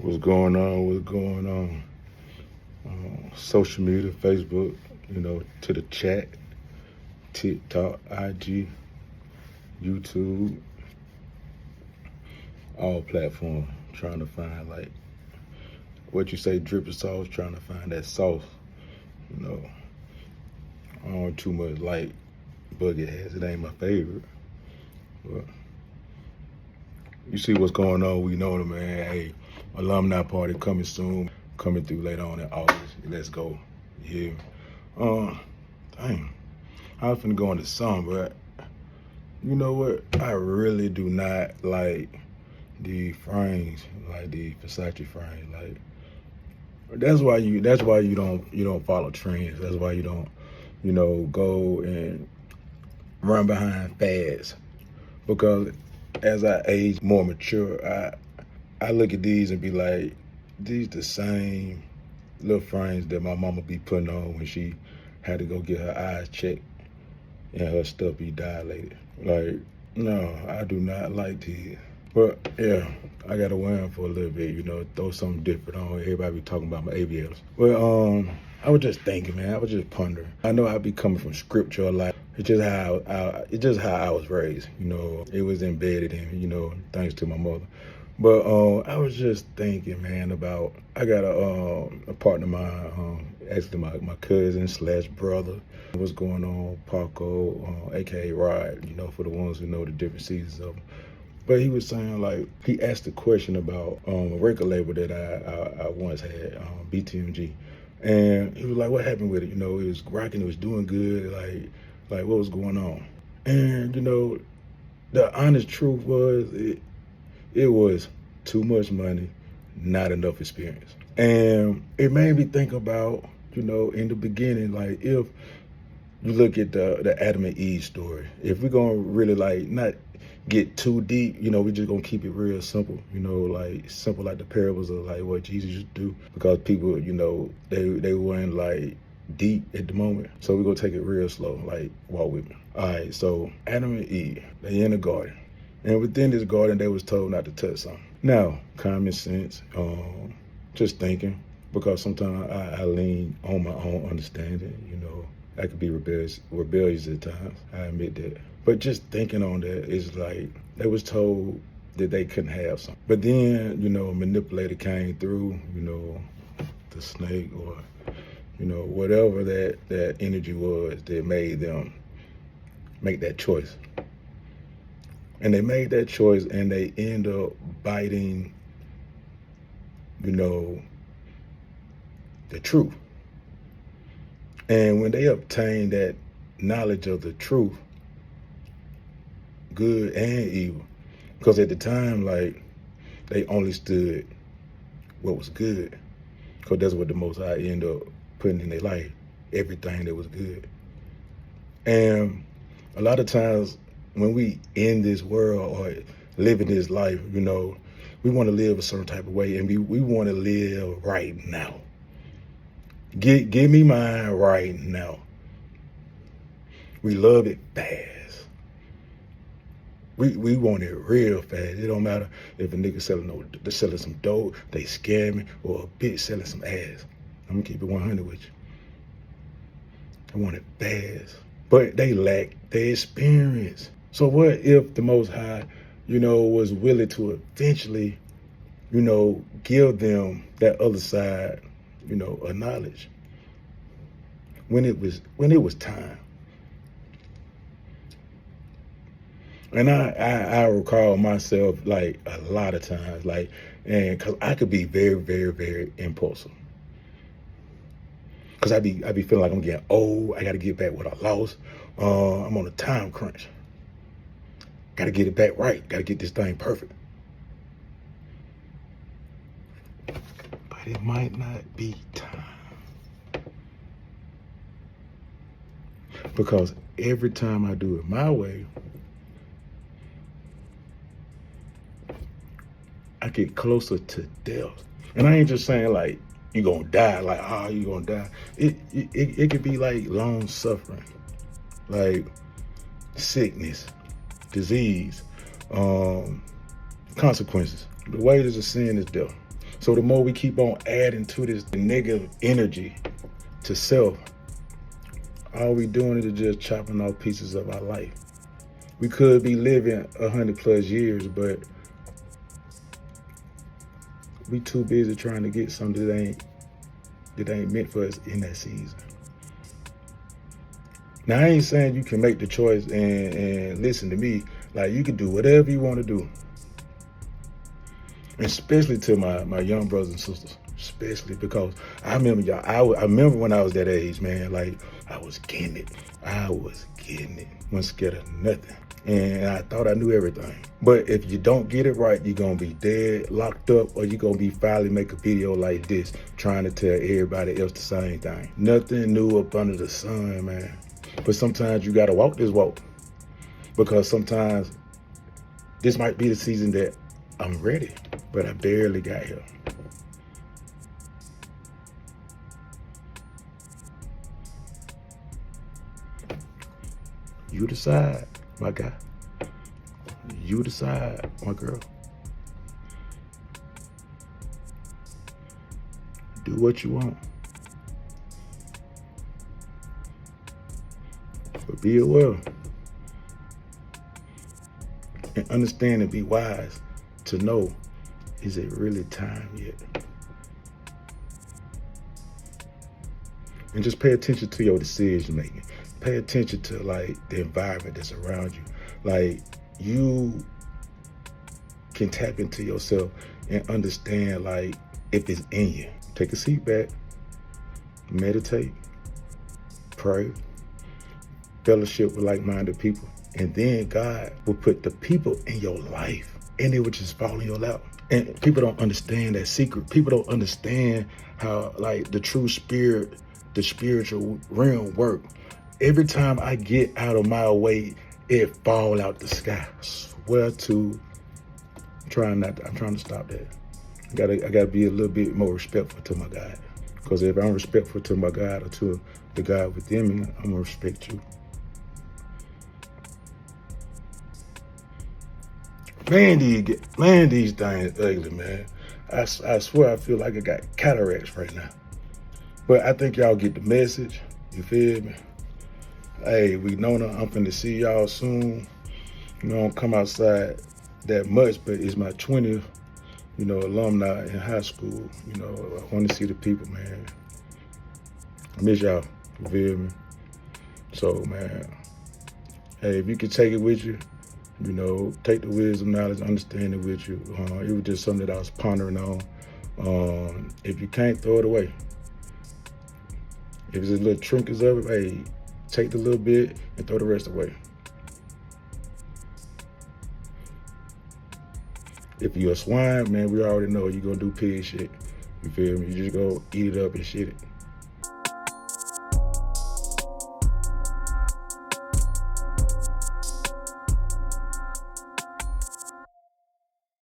What's going on? What's going on? Social media, Facebook, to the chat, TikTok, IG, YouTube, all platforms. Trying to find like what you say, dripping sauce. Trying to find that sauce. I don't too much like Bucket has. It ain't my favorite, but you see what's going on. We know them, man. Hey, alumni party coming soon. Coming through later on in August. Let's go. Yeah. Dang. I was finna go into some, but you know what? I really do not like the frames, like the Versace frames. Like that's why you don't follow trends. That's why you don't, go and run behind fads. Because as I age more mature, I look at these and be like, these the same little frames that my mama be putting on when she had to go get her eyes checked and her stuff be dilated. Like, no, I do not like these. But yeah, I gotta wear them for a little bit, throw something different on. Everybody be talking about my ABLs. Well, I was just thinking, man. I was just pondering. I know I be coming from scripture a lot. It's just how I was raised. It was embedded in me. Thanks to my mother. But I was just thinking, man, about I got a partner of mine, actually my cousin / brother. What's going on, Paco, aka Rod? For the ones who know the different seasons of him. But he was saying, like, he asked a question about a record label that I once had, BTMG. And he was like, what happened with it? It was rocking, it was doing good, like what was going on? And, the honest truth was it was too much money, not enough experience. And it made me think about, in the beginning, like if you look at the Adam and Eve story, if we're gonna really not get too deep, we're just gonna keep it real simple, like simple like the parables of like what Jesus used to do, because people, they weren't like deep at the moment. So we're gonna take it real slow, like walk with me. All right, so Adam and Eve, they in the garden. And within this garden, they was told not to touch something. Now, common sense, just thinking, because sometimes I lean on my own understanding, I could be rebellious at times. I admit that. But just thinking on that is like, they was told that they couldn't have something. But then, a manipulator came through, the snake or, whatever that energy was that made them make that choice. And they made that choice and they end up biting, the truth. And when they obtain that knowledge of the truth, good and evil, because at the time, like, they only stood what was good, because that's what the Most High end up putting in their life, everything that was good. And a lot of times, when we in this world or living this life, we want to live a certain type of way, and we want to live right now. Give me mine right now. We love it fast. We want it real fast. It don't matter if a nigga selling some dope, they scamming, or a bitch selling some ass. I'm gonna keep it 100 with you. I want it fast, but they lack the experience. So what if the Most High, was willing to eventually, give them that other side, of knowledge when it was time? And I recall myself like a lot of times, and cause I could be very, very, very impulsive. Cause I be feeling like I'm getting old. I got to get back what I lost. I'm on a time crunch. Got to get it back right. Got to get this thing perfect. But it might not be time. Because every time I do it my way, I get closer to death. And I ain't just saying like, you're going to die, like, you're going to die. It could be like long suffering, like sickness, disease, consequences. The wages of sin is death. So the more we keep on adding to this negative energy to self, all we doing is just chopping off pieces of our life. We could be living 100+ years, but we too busy trying to get something that ain't meant for us in that season. Now, I ain't saying you can make the choice and listen to me, like you can do whatever you want to do. Especially to my young brothers and sisters, especially because I remember y'all, I remember when I was that age, man, like I was getting it. Wasn't scared of nothing. And I thought I knew everything. But if you don't get it right, you're going to be dead, locked up, or you're going to be finally make a video like this, trying to tell everybody else the same thing. Nothing new up under the sun, man. But sometimes you got to walk this walk. Because sometimes this might be the season that I'm ready, but I barely got here. You decide, my guy. You decide, my girl. Do what you want. But be aware. And understand and be wise to know, is it really time yet? And just pay attention to your decision making. Pay attention to like the environment that's around you. Like you can tap into yourself and understand like if it's in you. Take a seat back, meditate, pray, fellowship with like-minded people. And then God will put the people in your life and they will just fall in your lap. And people don't understand that secret. People don't understand how like the true spirit, the spiritual realm work. Every time I get out of my way, it fall out the sky. I swear to, I'm trying to stop that. I gotta be a little bit more respectful to my God. Because if I'm respectful to my God or to the God within me, I'm gonna respect you. Man, these things ugly, man. I swear I feel like I got cataracts right now. But I think y'all get the message. You feel me? Hey, Wenonah, I'm finna see y'all soon. You know, I don't come outside that much, but it's my 20th, alumni in high school. I want to see the people, man. I miss y'all. You feel me? So, man, hey, if you can take it with you, take the wisdom, knowledge, understanding with you. It was just something that I was pondering on. If you can't, throw it away. If it's a little trinkets of it, hey, take the little bit and throw the rest away. If you're a swine, man, we already know you're gonna do pig shit. You feel me? You just go eat it up and shit it.